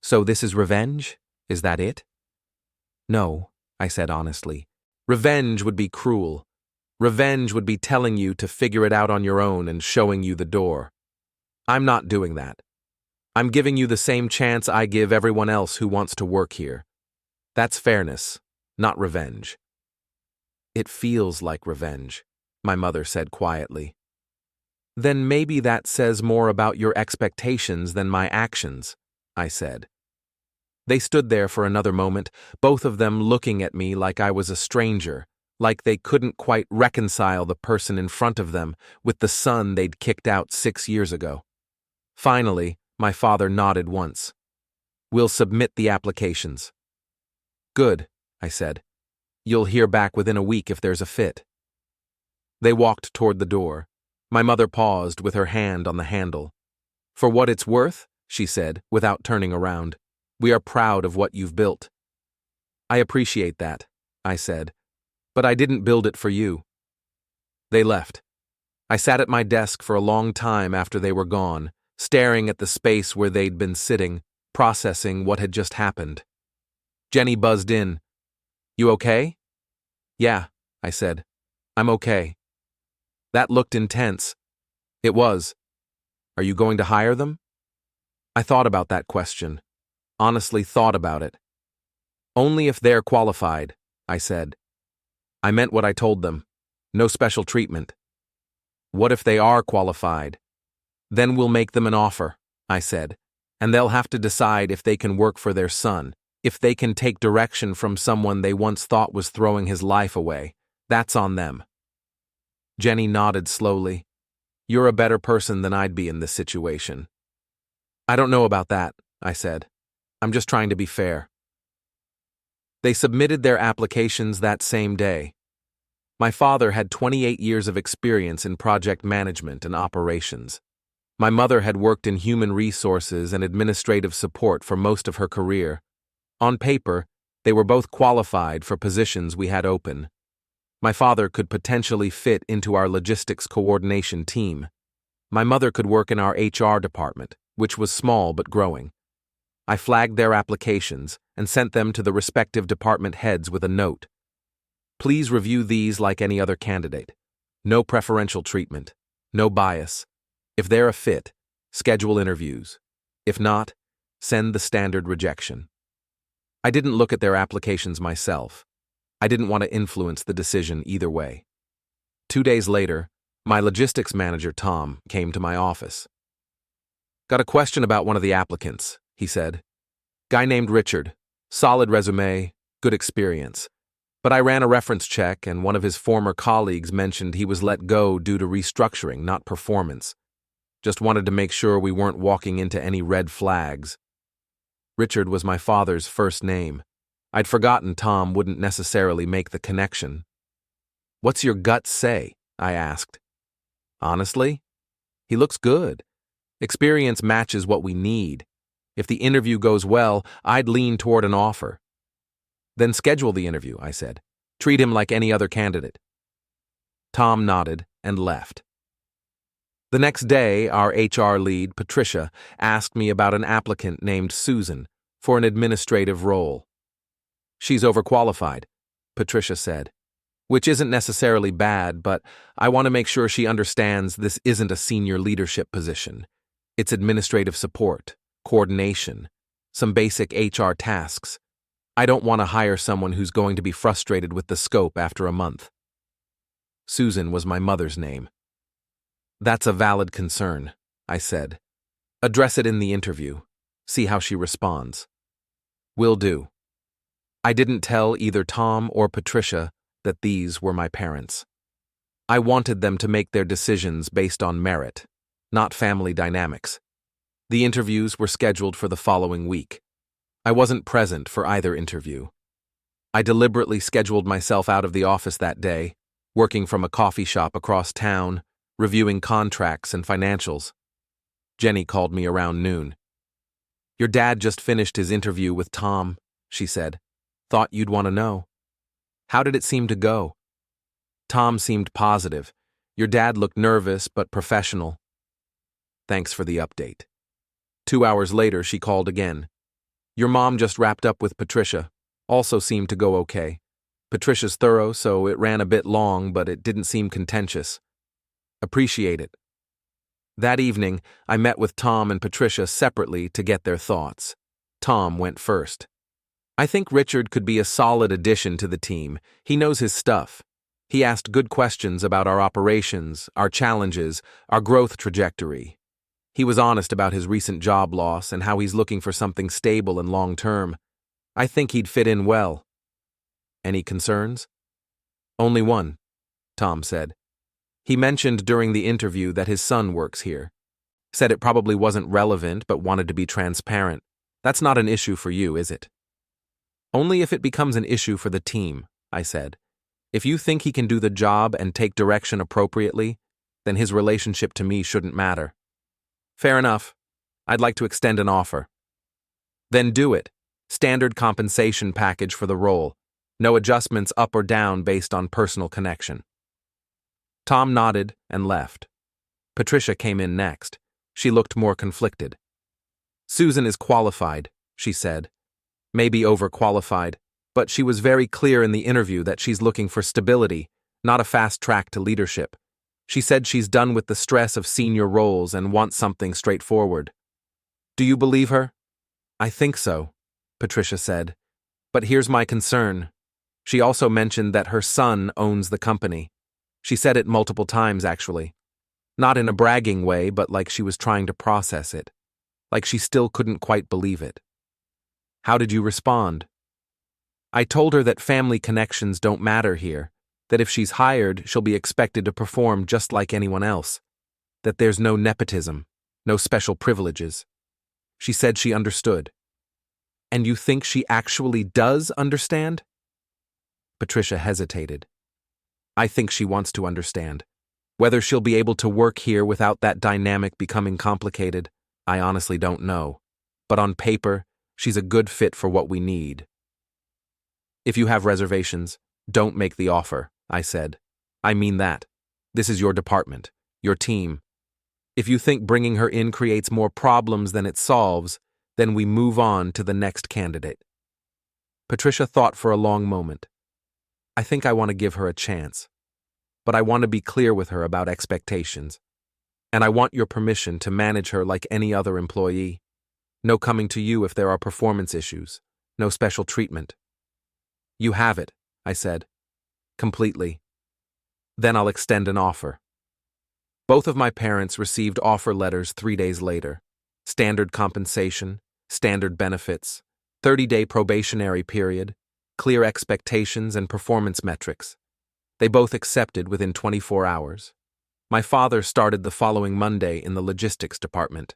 Speaker 1: "So this is revenge? Is that it?" "No," I said honestly. "Revenge would be cruel. Revenge would be telling you to figure it out on your own and showing you the door. I'm not doing that. I'm giving you the same chance I give everyone else who wants to work here. That's fairness, not revenge." "It feels like revenge," my mother said quietly. "Then maybe that says more about your expectations than my actions," I said. They stood there for another moment, both of them looking at me like I was a stranger, like they couldn't quite reconcile the person in front of them with the son they'd kicked out 6 years ago. Finally, my father nodded once. "We'll submit the applications." "Good," I said. "You'll hear back within a week if there's a fit." They walked toward the door. My mother paused with her hand on the handle. "For what it's worth," she said, without turning around, "we are proud of what you've built." "I appreciate that," I said, "but I didn't build it for you." They left. I sat at my desk for a long time after they were gone, staring at the space where they'd been sitting, processing what had just happened. Jenny buzzed in. "You okay?" "Yeah," I said. "I'm okay." That looked intense. It was. "Are you going to hire them?" I thought about that question. Honestly thought about it. "Only if they're qualified," I said. I meant what I told them. No special treatment. "What if they are qualified?" "Then we'll make them an offer," I said, "and they'll have to decide if they can work for their son, if they can take direction from someone they once thought was throwing his life away. That's on them." Jenny nodded slowly. "You're a better person than I'd be in this situation." "I don't know about that," I said. "I'm just trying to be fair." They submitted their applications that same day. My father had 28 years of experience in project management and operations. My mother had worked in human resources and administrative support for most of her career. On paper, they were both qualified for positions we had open. My father could potentially fit into our logistics coordination team. My mother could work in our HR department, which was small but growing. I flagged their applications and sent them to the respective department heads with a note. "Please review these like any other candidate. No preferential treatment. No bias. If they're a fit, schedule interviews. If not, send the standard rejection." I didn't look at their applications myself. I didn't want to influence the decision either way. 2 days later, my logistics manager, Tom, came to my office. "Got a question about one of the applicants," he said. "Guy named Richard. Solid resume, good experience. But I ran a reference check and one of his former colleagues mentioned he was let go due to restructuring, not performance. Just wanted to make sure we weren't walking into any red flags." Richard was my father's first name. I'd forgotten Tom wouldn't necessarily make the connection. "What's your gut say?" I asked. "Honestly, he looks good. Experience matches what we need. If the interview goes well, I'd lean toward an offer." "Then schedule the interview," I said. "Treat him like any other candidate." Tom nodded and left. The next day, our HR lead, Patricia, asked me about an applicant named Susan for an administrative role. "She's overqualified," Patricia said, "which isn't necessarily bad, but I want to make sure she understands this isn't a senior leadership position. It's administrative support, coordination, some basic HR tasks. I don't want to hire someone who's going to be frustrated with the scope after a month." Susan was my mother's name. "That's a valid concern," I said. "Address it in the interview. See how she responds." "Will do." I didn't tell either Tom or Patricia that these were my parents. I wanted them to make their decisions based on merit, not family dynamics. The interviews were scheduled for the following week. I wasn't present for either interview. I deliberately scheduled myself out of the office that day, working from a coffee shop across town, reviewing contracts and financials. Jenny called me around noon. "Your dad just finished his interview with Tom," she said. "Thought you'd want to know. How did it seem to go?" "Tom seemed positive. Your dad looked nervous but professional." "Thanks for the update." 2 hours later, she called again. "Your mom just wrapped up with Patricia. Also seemed to go okay. Patricia's thorough, so it ran a bit long, but it didn't seem contentious. Appreciate it." That evening, I met with Tom and Patricia separately to get their thoughts. Tom went first. "I think Richard could be a solid addition to the team. He knows his stuff. He asked good questions about our operations, our challenges, our growth trajectory. He was honest about his recent job loss and how he's looking for something stable and long-term. I think he'd fit in well." "Any concerns?" "Only one," Tom said. "He mentioned during the interview that his son works here. Said it probably wasn't relevant but wanted to be transparent. That's not an issue for you, is it?" "Only if it becomes an issue for the team," I said. "If you think he can do the job and take direction appropriately, then his relationship to me shouldn't matter." "Fair enough. I'd like to extend an offer." "Then do it. Standard compensation package for the role. No adjustments up or down based on personal connection." Tom nodded and left. Patricia came in next. She looked more conflicted. Susan is qualified, she said. Maybe overqualified, but she was very clear in the interview that she's looking for stability, not a fast track to leadership. She said she's done with the stress of senior roles and wants something straightforward. Do you believe her? I think so, Patricia said. But here's my concern. She also mentioned that her son owns the company. She said it multiple times, actually. Not in a bragging way, but like she was trying to process it. Like she still couldn't quite believe it. How did you respond? I told her that family connections don't matter here, that if she's hired, she'll be expected to perform just like anyone else, that there's no nepotism, no special privileges. She said she understood. And you think she actually does understand? Patricia hesitated. I think she wants to understand. Whether she'll be able to work here without that dynamic becoming complicated, I honestly don't know. But on paper, she's a good fit for what we need. If you have reservations, don't make the offer, I said. I mean that. This is your department, your team. If you think bringing her in creates more problems than it solves, then we move on to the next candidate. Patricia thought for a long moment. I think I want to give her a chance. But I want to be clear with her about expectations. And I want your permission to manage her like any other employee. No coming to you if there are performance issues. No special treatment. You have it, I said. Completely. Then I'll extend an offer. Both of my parents received offer letters 3 days later. Standard compensation, standard benefits, 30-day probationary period, clear expectations and performance metrics. They both accepted within 24 hours. My father started the following Monday in the logistics department.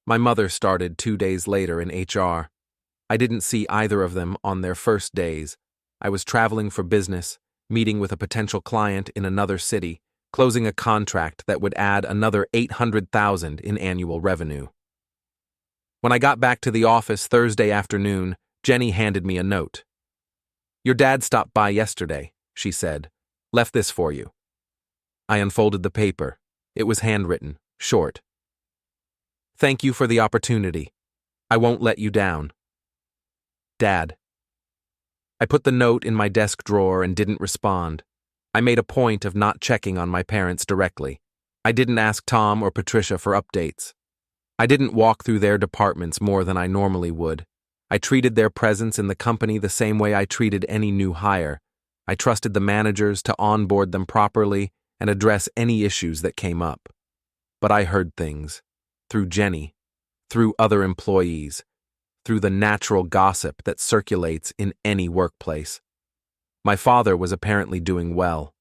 Speaker 1: My mother started 2 days later in HR. I didn't see either of them on their first days. I was traveling for business, meeting with a potential client in another city, closing a contract that would add another $800,000 in annual revenue. When I got back to the office Thursday afternoon, Jenny handed me a note. Your dad stopped by yesterday, she said. Left this for you. I unfolded the paper. It was handwritten, short. Thank you for the opportunity. I won't let you down. Dad. I put the note in my desk drawer and didn't respond. I made a point of not checking on my parents directly. I didn't ask Tom or Patricia for updates. I didn't walk through their departments more than I normally would. I treated their presence in the company the same way I treated any new hire. I trusted the managers to onboard them properly and address any issues that came up. But I heard things. Through Jenny. Through other employees. Through the natural gossip that circulates in any workplace. My father was apparently doing well.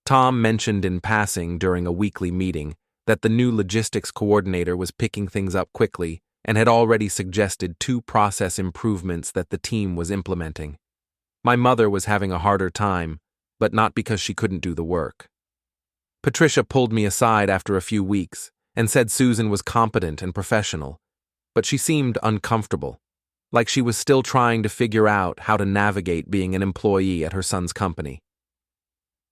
Speaker 1: Tom mentioned in passing during a weekly meeting that the new logistics coordinator was picking things up quickly and had already suggested 2 process improvements that the team was implementing. My mother was having a harder time, but not because she couldn't do the work. Patricia pulled me aside after a few weeks and said Susan was competent and professional, but she seemed uncomfortable, like she was still trying to figure out how to navigate being an employee at her son's company.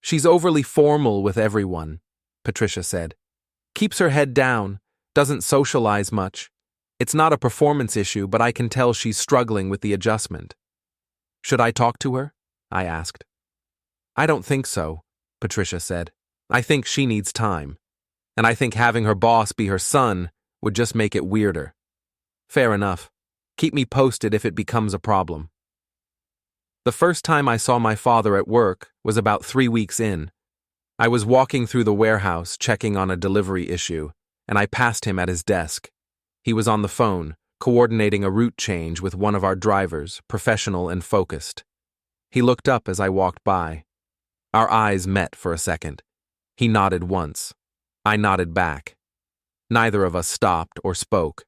Speaker 1: She's overly formal with everyone, Patricia said. Keeps her head down, doesn't socialize much. It's not a performance issue, but I can tell she's struggling with the adjustment. Should I talk to her? I asked. I don't think so, Patricia said. I think she needs time. And I think having her boss be her son would just make it weirder. Fair enough. Keep me posted if it becomes a problem. The first time I saw my father at work was about 3 weeks in. I was walking through the warehouse checking on a delivery issue, and I passed him at his desk. He was on the phone, coordinating a route change with one of our drivers, professional and focused. He looked up as I walked by. Our eyes met for a second. He nodded once. I nodded back. Neither of us stopped or spoke.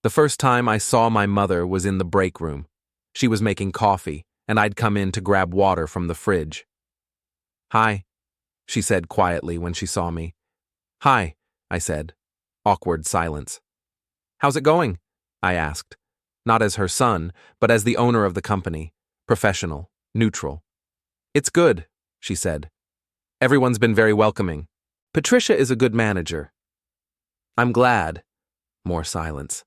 Speaker 1: The first time I saw my mother was in the break room. She was making coffee, and I'd come in to grab water from the fridge. Hi, she said quietly when she saw me. Hi, I said. Awkward silence. How's it going? I asked. Not as her son, but as the owner of the company. Professional, neutral. It's good, she said. Everyone's been very welcoming. Patricia is a good manager. I'm glad. More silence.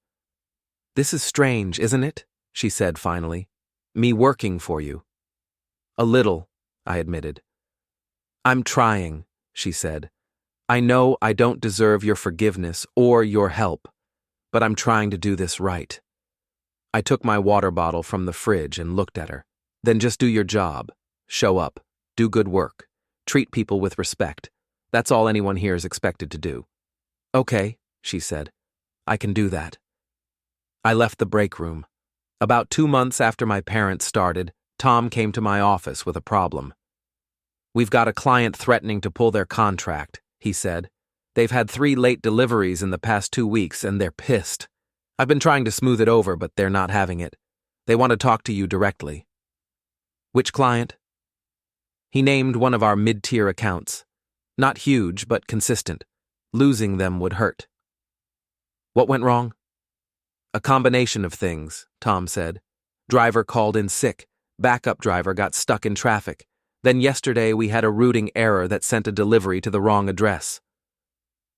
Speaker 1: This is strange, isn't it? She said finally. Me working for you. A little, I admitted. I'm trying, she said. I know I don't deserve your forgiveness or your help, but I'm trying to do this right. I took my water bottle from the fridge and looked at her. Then just do your job. Show up. Do good work. Treat people with respect. That's all anyone here is expected to do. Okay, she said. I can do that. I left the break room. About 2 months after my parents started, Tom came to my office with a problem. We've got a client threatening to pull their contract, he said. They've had 3 late deliveries in the past 2 weeks and they're pissed. I've been trying to smooth it over, but they're not having it. They want to talk to you directly. Which client? He named one of our mid-tier accounts. Not huge, but consistent. Losing them would hurt. What went wrong? A combination of things, Tom said. Driver called in sick. Backup driver got stuck in traffic. Then yesterday we had a routing error that sent a delivery to the wrong address.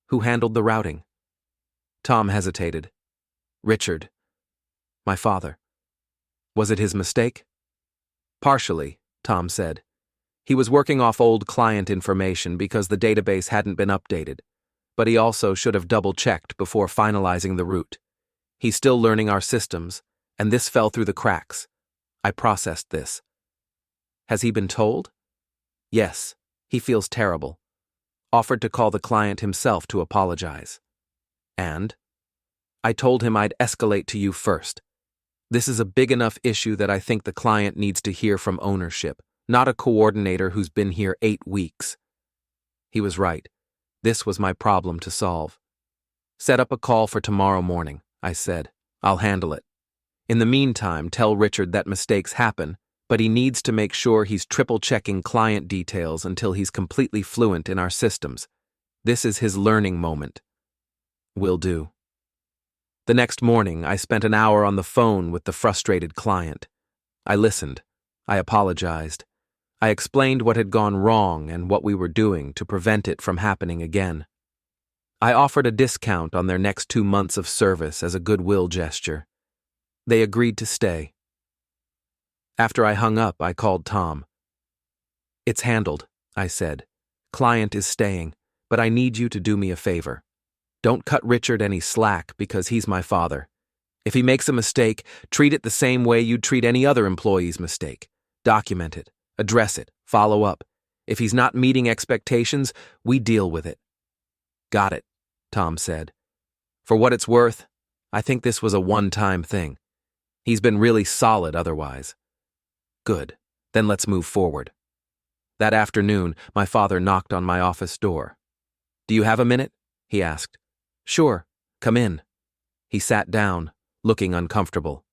Speaker 1: Who handled the routing? Tom hesitated. Richard. My father. Was it his mistake? Partially, Tom said. He was working off old client information because the database hadn't been updated, but he also should have double-checked before finalizing the route. He's still learning our systems, and this fell through the cracks. I processed this. Has he been told? Yes, he feels terrible. Offered to call the client himself to apologize. And? I told him I'd escalate to you first. This is a big enough issue that I think the client needs to hear from ownership, not a coordinator who's been here 8 weeks. He was right. This was my problem to solve. Set up a call for tomorrow morning, I said. I'll handle it. In the meantime, tell Richard that mistakes happen, but he needs to make sure he's triple-checking client details until he's completely fluent in our systems. This is his learning moment. Will do. The next morning, I spent an hour on the phone with the frustrated client. I listened. I apologized. I explained what had gone wrong and what we were doing to prevent it from happening again. I offered a discount on their next 2 months of service as a goodwill gesture. They agreed to stay. After I hung up, I called Tom. It's handled, I said. Client is staying, but I need you to do me a favor. Don't cut Richard any slack because he's my father. If he makes a mistake, treat it the same way you'd treat any other employee's mistake. Document it, address it, follow up. If he's not meeting expectations, we deal with it. Got it, Tom said. For what it's worth, I think this was a one-time thing. He's been really solid otherwise. Good, then let's move forward. That afternoon, my father knocked on my office door. Do you have a minute? He asked. Sure, come in. He sat down, looking uncomfortable.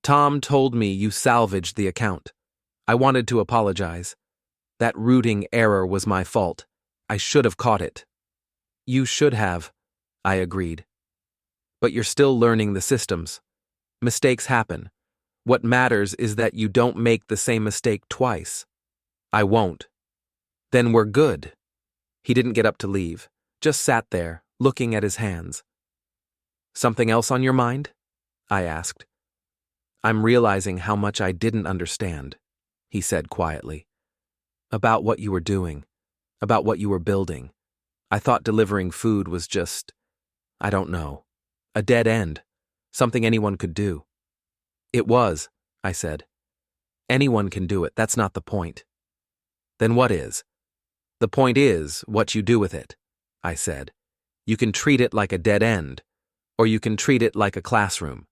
Speaker 1: Tom told me you salvaged the account. I wanted to apologize. That routing error was my fault. I should have caught it. You should have, I agreed. But you're still learning the systems. Mistakes happen. What matters is that you don't make the same mistake twice. I won't. Then we're good. He didn't get up to leave, just sat there, looking at his hands. Something else on your mind? I asked. I'm realizing how much I didn't understand, he said quietly. About what you were doing, about what you were building. I thought delivering food was just, I don't know, a dead end, something anyone could do. It was, I said. Anyone can do it, that's not the point. Then what is? The point is what you do with it, I said. You can treat it like a dead end, or you can treat it like a classroom.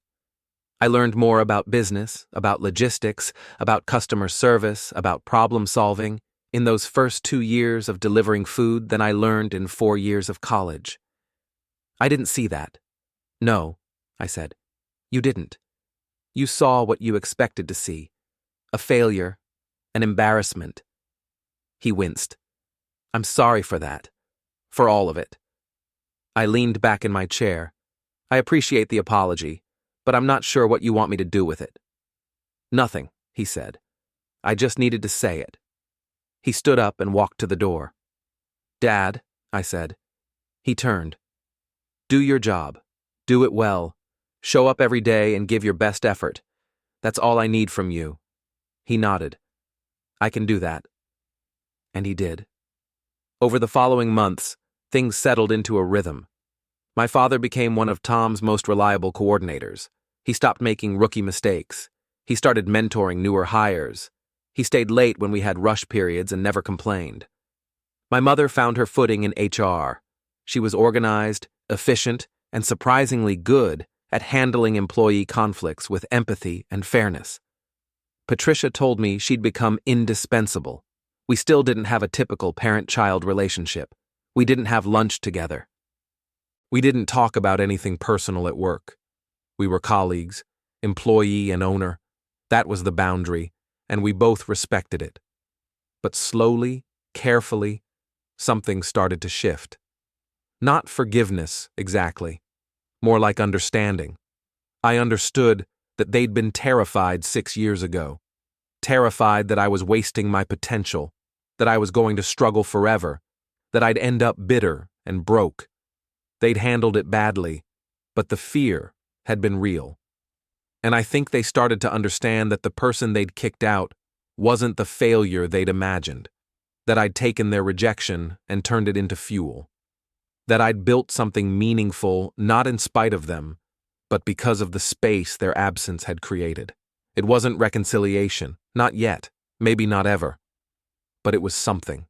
Speaker 1: I learned more about business, about logistics, about customer service, about problem solving in those first 2 years of delivering food than I learned in 4 years of college. I didn't see that. No, I said. You didn't. You saw what you expected to see. A failure, an embarrassment. He winced. I'm sorry for that. For all of it. I leaned back in my chair. I appreciate the apology, but I'm not sure what you want me to do with it. Nothing, he said. I just needed to say it. He stood up and walked to the door. Dad, I said. He turned. Do your job. Do it well. Show up every day and give your best effort. That's all I need from you." He nodded. "I can do that." And he did. Over the following months, things settled into a rhythm. My father became one of Tom's most reliable coordinators. He stopped making rookie mistakes. He started mentoring newer hires. He stayed late when we had rush periods and never complained. My mother found her footing in HR. She was organized, efficient, and surprisingly good at handling employee conflicts with empathy and fairness. Patricia told me she'd become indispensable. We still didn't have a typical parent-child relationship. We didn't have lunch together. We didn't talk about anything personal at work. We were colleagues, employee and owner. That was the boundary, and we both respected it. But slowly, carefully, something started to shift. Not forgiveness, exactly. More like understanding. I understood that they'd been terrified 6 years ago. Terrified that I was wasting my potential, that I was going to struggle forever, that I'd end up bitter and broke. They'd handled it badly, but the fear had been real. And I think they started to understand that the person they'd kicked out wasn't the failure they'd imagined, that I'd taken their rejection and turned it into fuel, that I'd built something meaningful not in spite of them, but because of the space their absence had created. It wasn't reconciliation, not yet, maybe not ever, but it was something.